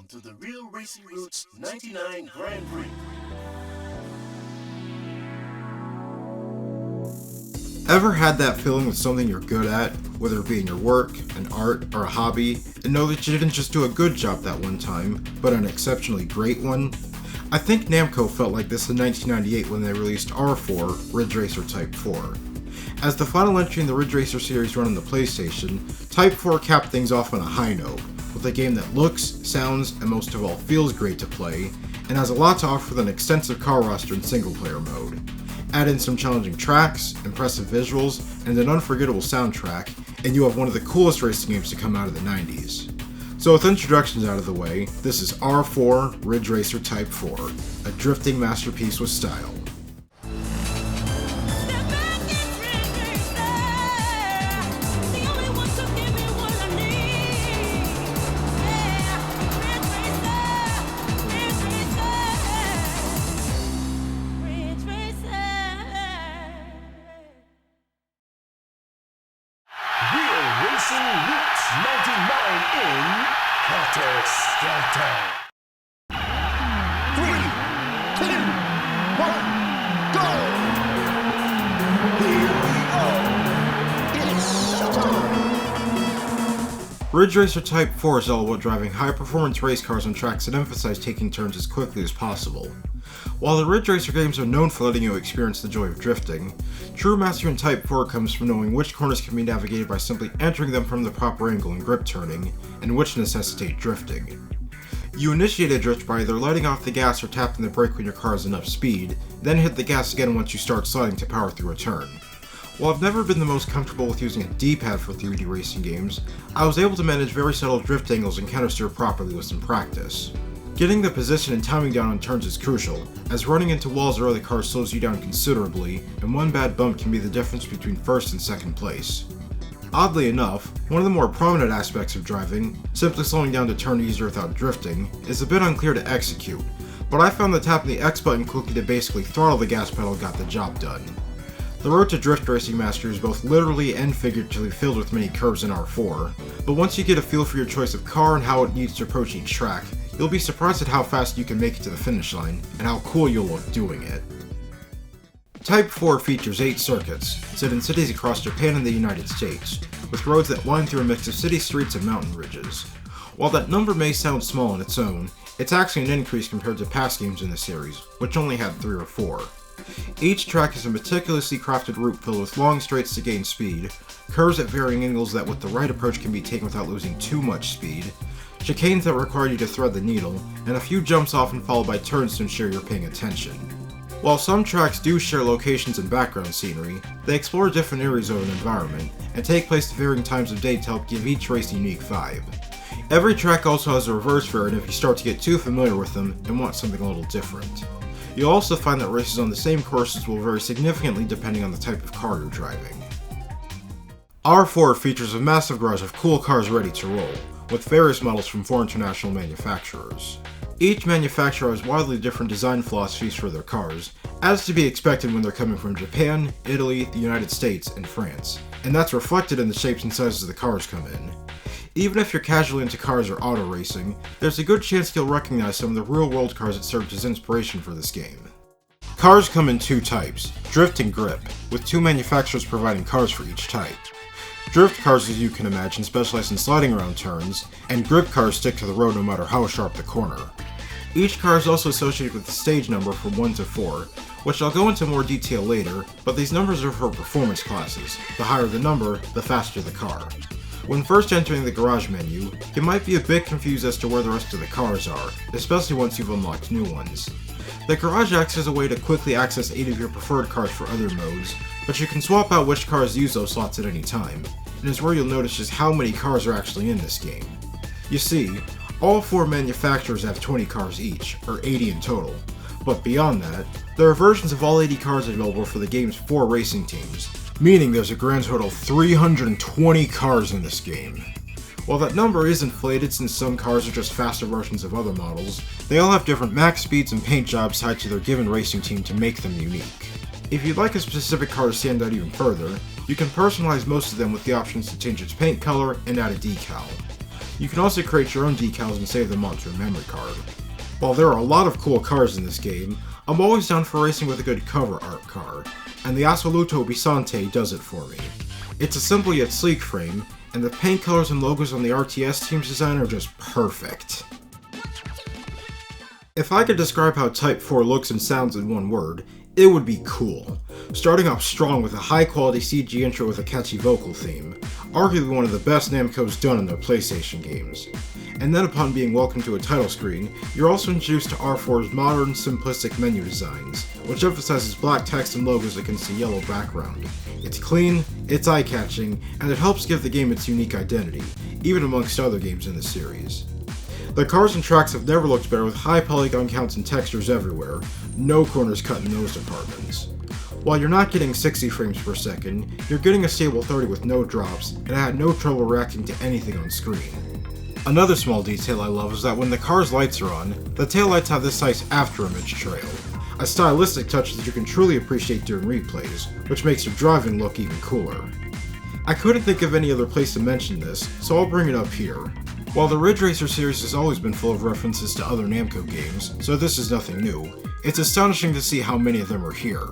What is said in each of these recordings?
to the Real Racing Roots 99 Grand Prix. Ever had that feeling with something you're good at, whether it be in your work, an art, or a hobby, and know that you didn't just do a good job that one time, but an exceptionally great one? I think Namco felt like this in 1998 when they released R4, Ridge Racer Type 4. As the final entry in the Ridge Racer series run on the PlayStation, Type 4 capped things off on a high note, with a game that looks, sounds, and most of all feels great to play, and has a lot to offer with an extensive car roster in single-player mode. Add in some challenging tracks, impressive visuals, and an unforgettable soundtrack, and you have one of the coolest racing games to come out of the 90s. So with introductions out of the way, this is R4 Ridge Racer Type 4, a drifting masterpiece with style. Roots 99 in Helter Skelter. 3, 2, 1, go! Here we go! It's showtime! Ridge Racer Type 4 is all about driving high-performance race cars on tracks that emphasize taking turns as quickly as possible. While the Ridge Racer games are known for letting you experience the joy of drifting, true mastery in Type 4 comes from knowing which corners can be navigated by simply entering them from the proper angle and grip turning, and which necessitate drifting. You initiate a drift by either letting off the gas or tapping the brake when your car has enough speed, then hit the gas again once you start sliding to power through a turn. While I've never been the most comfortable with using a D-pad for 3D racing games, I was able to manage very subtle drift angles and countersteer properly with some practice. Getting the position and timing down on turns is crucial, as running into walls or other cars slows you down considerably, and one bad bump can be the difference between first and second place. Oddly enough, one of the more prominent aspects of driving, simply slowing down to turn easier without drifting, is a bit unclear to execute, but I found that tapping the X button quickly to basically throttle the gas pedal got the job done. The road to drift racing mastery is both literally and figuratively filled with many curves in R4, but once you get a feel for your choice of car and how it needs to approach each track, you'll be surprised at how fast you can make it to the finish line, and how cool you'll look doing it. Type 4 features 8 circuits, set in cities across Japan and the United States, with roads that wind through a mix of city streets and mountain ridges. While that number may sound small on its own, it's actually an increase compared to past games in the series, which only had 3 or 4. Each track is a meticulously crafted route filled with long straights to gain speed, curves at varying angles that with the right approach can be taken without losing too much speed, chicanes that require you to thread the needle, and a few jumps often followed by turns to ensure you're paying attention. While some tracks do share locations and background scenery, they explore different areas of an environment, and take place at varying times of day to help give each race a unique vibe. Every track also has a reverse variant if you start to get too familiar with them and want something a little different. You'll also find that races on the same courses will vary significantly depending on the type of car you're driving. R4 features a massive garage of cool cars ready to roll, with various models from 4 international manufacturers. Each manufacturer has wildly different design philosophies for their cars, as to be expected when they're coming from Japan, Italy, the United States, and France, and that's reflected in the shapes and sizes the cars come in. Even if you're casually into cars or auto racing, there's a good chance you'll recognize some of the real-world cars that served as inspiration for this game. Cars come in 2 types, drift and grip, with 2 manufacturers providing cars for each type. Drift cars, as you can imagine, specialize in sliding around turns, and grip cars stick to the road no matter how sharp the corner. Each car is also associated with a stage number from 1 to 4, which I'll go into more detail later, but these numbers are for performance classes. The higher the number, the faster the car. When first entering the garage menu, you might be a bit confused as to where the rest of the cars are, especially once you've unlocked new ones. The garage acts as a way to quickly access 8 of your preferred cars for other modes, but you can swap out which cars use those slots at any time, and is where you'll notice just how many cars are actually in this game. You see, all 4 manufacturers have 20 cars each, or 80 in total, but beyond that, there are versions of all 80 cars available for the game's 4 racing teams, meaning there's a grand total of 320 cars in this game. While that number is inflated since some cars are just faster versions of other models, they all have different max speeds and paint jobs tied to their given racing team to make them unique. If you'd like a specific car to stand out even further, you can personalize most of them with the options to change its paint color and add a decal. You can also create your own decals and save them onto a memory card. While there are a lot of cool cars in this game, I'm always down for racing with a good cover art car, and the Assoluto Bisonte does it for me. It's a simple yet sleek frame, and the paint colors and logos on the RTS team's design are just perfect. If I could describe how Type 4 looks and sounds in one word, it would be cool. Starting off strong with a high quality CG intro with a catchy vocal theme, arguably one of the best Namco's done in their PlayStation games. And then upon being welcomed to a title screen, you're also introduced to R4's modern, simplistic menu designs, which emphasizes black text and logos against a yellow background. It's clean, it's eye-catching, and it helps give the game its unique identity, even amongst other games in the series. The cars and tracks have never looked better with high polygon counts and textures everywhere, no corners cut in those departments. While you're not getting 60 frames per second, you're getting a stable 30 with no drops, and I had no trouble reacting to anything on screen. Another small detail I love is that when the car's lights are on, the taillights have this nice after-image trail, a stylistic touch that you can truly appreciate during replays, which makes your driving look even cooler. I couldn't think of any other place to mention this, so I'll bring it up here. While the Ridge Racer series has always been full of references to other Namco games, so this is nothing new, it's astonishing to see how many of them are here.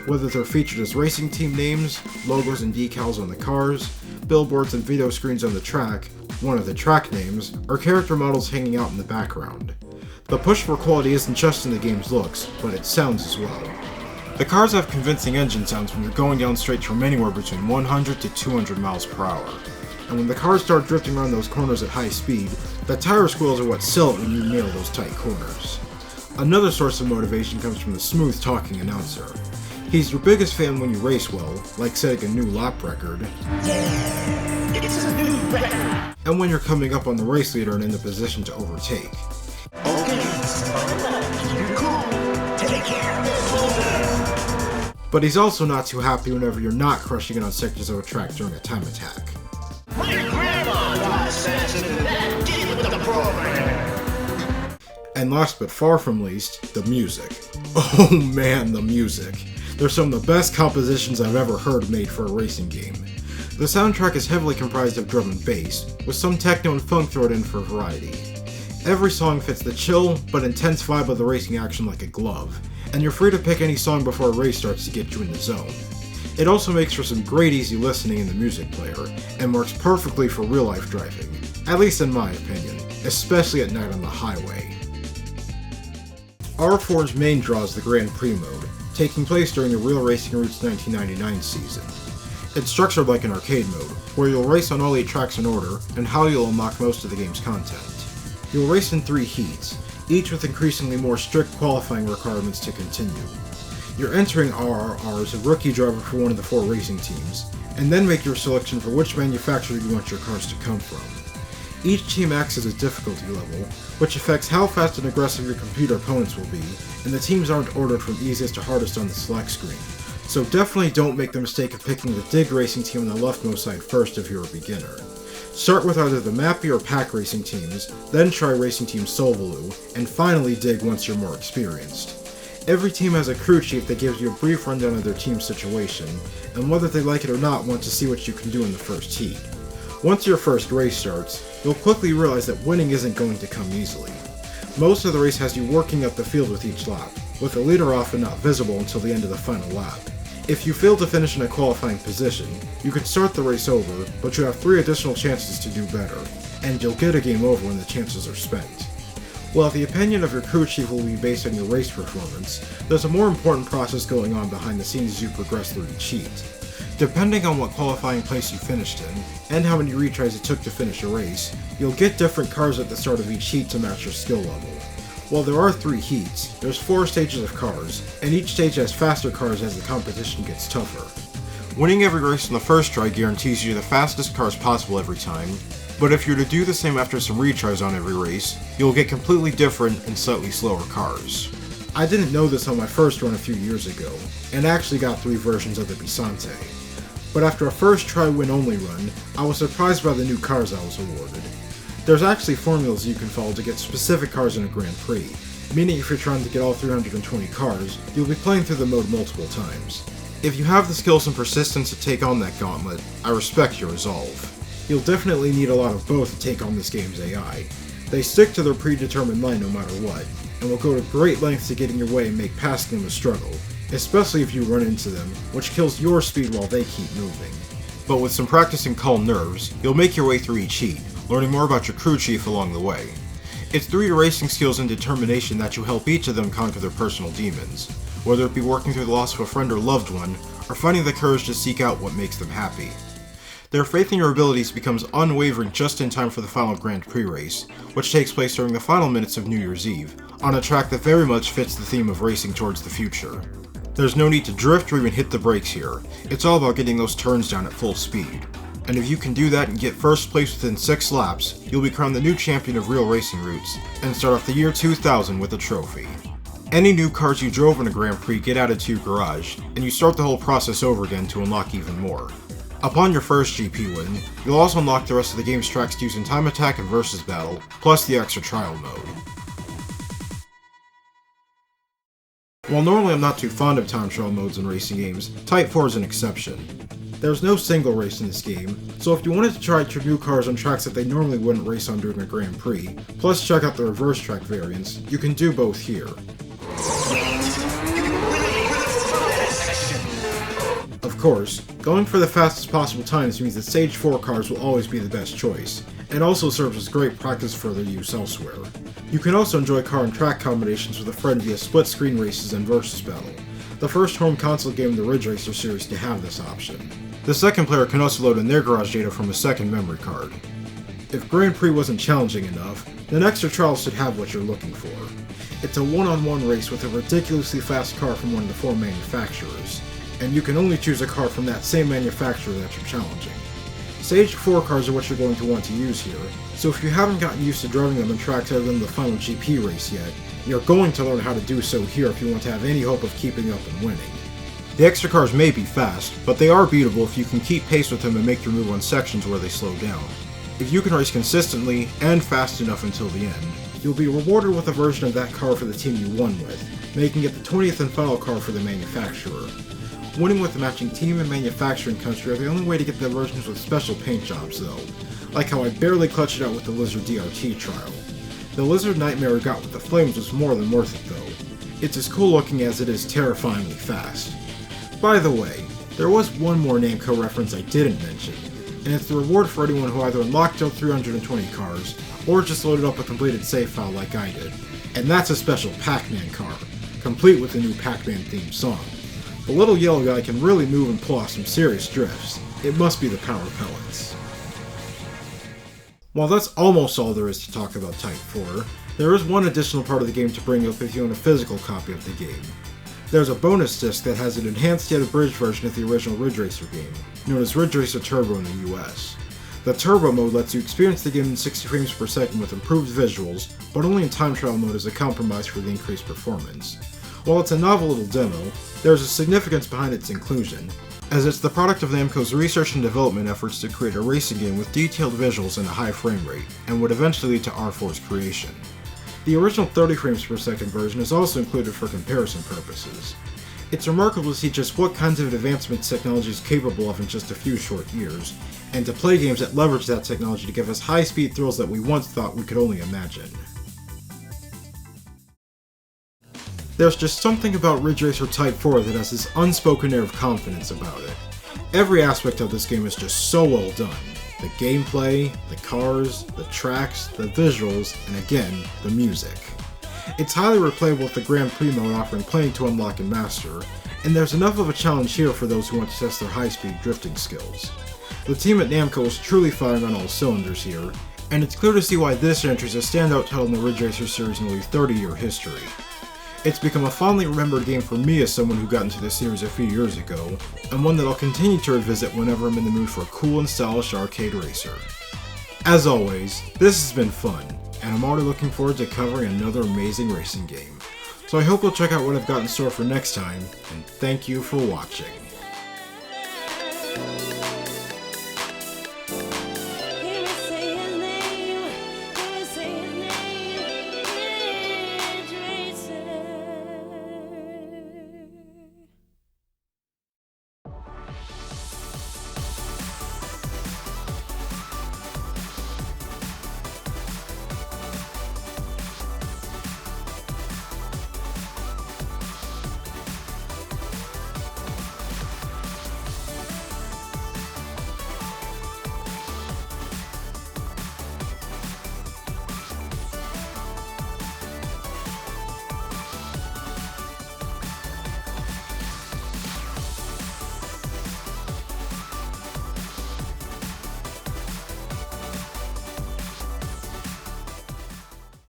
Whether they're featured as racing team names, logos and decals on the cars, billboards and video screens on the track, one of the track names, or character models hanging out in the background. The push for quality isn't just in the game's looks, but its sounds as well. The cars have convincing engine sounds when you're going down straights from anywhere between 100 to 200 miles per hour. And when the cars start drifting around those corners at high speed, the tire squeals are what sell it when you nail those tight corners. Another source of motivation comes from the smooth talking announcer. He's your biggest fan when you race well, like setting a new lap record, It's a new record. and when you're coming up on the race leader and in the position to overtake. Okay, you're cool. Take care. But he's also not too happy whenever you're not crushing it on sectors of a track during a time attack. My grandma got sense into that. Get with the program. And last but far from least, the music. Oh man, the music. They're some of the best compositions I've ever heard made for a racing game. The soundtrack is heavily comprised of drum and bass, with some techno and funk thrown in for variety. Every song fits the chill but intense vibe of the racing action like a glove, and you're free to pick any song before a race starts to get you in the zone. It also makes for some great easy listening in the music player, and works perfectly for real-life driving, at least in my opinion, especially at night on the highway. R4's main draw is the Grand Prix mode, taking place during the Real Racing Roots 1999 season. It's structured like an arcade mode, where you'll race on all 8 tracks in order, and how you'll unlock most of the game's content. You'll race in 3 heats, each with increasingly more strict qualifying requirements to continue. You're entering RRR as a rookie driver for one of the 4 racing teams, and then make your selection for which manufacturer you want your cars to come from. Each team acts as a difficulty level, which affects how fast and aggressive your computer opponents will be, and the teams aren't ordered from easiest to hardest on the select screen. So definitely don't make the mistake of picking the Dig Racing team on the leftmost side first if you're a beginner. Start with either the Mappy or Pack Racing teams, then try Racing Team Solvaloo, and finally Dig once you're more experienced. Every team has a crew chief that gives you a brief rundown of their team's situation, and whether they like it or not want to see what you can do in the first heat. Once your first race starts, you'll quickly realize that winning isn't going to come easily. Most of the race has you working up the field with each lap, with the leader often not visible until the end of the final lap. If you fail to finish in a qualifying position, you can start the race over, but you have 3 additional chances to do better, and you'll get a game over when the chances are spent. While the opinion of your crew chief will be based on your race performance, there's a more important process going on behind the scenes as you progress through each heat. Depending on what qualifying place you finished in, and how many retries it took to finish a race, you'll get different cars at the start of each heat to match your skill level. While there are 3 heats, there's 4 stages of cars, and each stage has faster cars as the competition gets tougher. Winning every race in the first try guarantees you the fastest cars possible every time, but if you're to do the same after some retries on every race, you'll get completely different and slightly slower cars. I didn't know this on my first run a few years ago, and actually got 3 versions of the Bisonte. But after a first try win only run, I was surprised by the new cars I was awarded. There's actually formulas you can follow to get specific cars in a Grand Prix, meaning if you're trying to get all 320 cars, you'll be playing through the mode multiple times. If you have the skills and persistence to take on that gauntlet, I respect your resolve. You'll definitely need a lot of both to take on this game's AI. They stick to their predetermined line no matter what, and will go to great lengths to get in your way and make passing them a struggle, especially if you run into them, which kills your speed while they keep moving. But with some practice and calm nerves, you'll make your way through each heat, learning more about your crew chief along the way. It's through your racing skills and determination that you help each of them conquer their personal demons, whether it be working through the loss of a friend or loved one, or finding the courage to seek out what makes them happy. Their faith in your abilities becomes unwavering just in time for the final Grand Prix race, which takes place during the final minutes of New Year's Eve, on a track that very much fits the theme of racing towards the future. There's no need to drift or even hit the brakes here, it's all about getting those turns down at full speed. And if you can do that and get first place within 6 laps, you'll be crowned the new champion of real racing routes, and start off the year 2000 with a trophy. Any new cars you drove in a Grand Prix get added to your garage, and you start the whole process over again to unlock even more. Upon your first GP win, you'll also unlock the rest of the game's tracks to use in Time Attack and Versus Battle, plus the extra trial mode. While normally I'm not too fond of time trial modes in racing games, Type 4 is an exception. There's no single race in this game, so if you wanted to try out your new cars on tracks that they normally wouldn't race on during a Grand Prix, plus check out the reverse track variants, you can do both here. Of course, going for the fastest possible times means that Stage 4 cars will always be the best choice, and also serves as great practice for their use elsewhere. You can also enjoy car and track combinations with a friend via split-screen races and Versus Battle, the first home console game in the Ridge Racer series to have this option. The second player can also load in their garage data from a second memory card. If Grand Prix wasn't challenging enough, then Extra Trials should have what you're looking for. It's a one-on-one race with a ridiculously fast car from one of the 4 manufacturers, and you can only choose a car from that same manufacturer that you're challenging. Stage 4 cars are what you're going to want to use here, so if you haven't gotten used to driving them on tracks other than the final GP race yet, you're going to learn how to do so here if you want to have any hope of keeping up and winning. The extra cars may be fast, but they are beatable if you can keep pace with them and make your move on sections where they slow down. If you can race consistently and fast enough until the end, you'll be rewarded with a version of that car for the team you won with, making it the 20th and final car for the manufacturer. Winning with the matching team and manufacturing country are the only way to get the versions with special paint jobs though, like how I barely clutched it out with the Lizard DRT trial. The Lizard Nightmare I got with the Flames was more than worth it though. It's as cool looking as it is terrifyingly fast. By the way, there was one more Namco reference I didn't mention, and it's the reward for anyone who either unlocked all 320 cars, or just loaded up a completed save file like I did, and that's a special Pac-Man car, complete with the new Pac-Man themed song. The little yellow guy can really move and pull off some serious drifts. It must be the power pellets. While that's almost all there is to talk about Type 4, there is one additional part of the game to bring up if you own a physical copy of the game. There's a bonus disc that has an enhanced yet abridged version of the original Ridge Racer game, known as Ridge Racer Turbo in the US. The Turbo mode lets you experience the game in 60 frames per second with improved visuals, but only in time trial mode as a compromise for the increased performance. While it's a novel little demo, there's a significance behind its inclusion, as it's the product of Namco's research and development efforts to create a racing game with detailed visuals and a high frame rate, and would eventually lead to R4's creation. The original 30 frames per second version is also included for comparison purposes. It's remarkable to see just what kinds of advancements technology is capable of in just a few short years, and to play games that leverage that technology to give us high-speed thrills that we once thought we could only imagine. There's just something about Ridge Racer Type 4 that has this unspoken air of confidence about it. Every aspect of this game is just so well done. The gameplay, the cars, the tracks, the visuals, and again, the music. It's highly replayable with the Grand Prix mode offering plenty to unlock and master, and there's enough of a challenge here for those who want to test their high-speed drifting skills. The team at Namco is truly firing on all cylinders here, and it's clear to see why this entry is a standout title in the Ridge Racer series' nearly 30-year history. It's become a fondly remembered game for me as someone who got into this series a few years ago, and one that I'll continue to revisit whenever I'm in the mood for a cool and stylish arcade racer. As always, this has been fun, and I'm already looking forward to covering another amazing racing game. So I hope you'll check out what I've got in store for next time, and thank you for watching.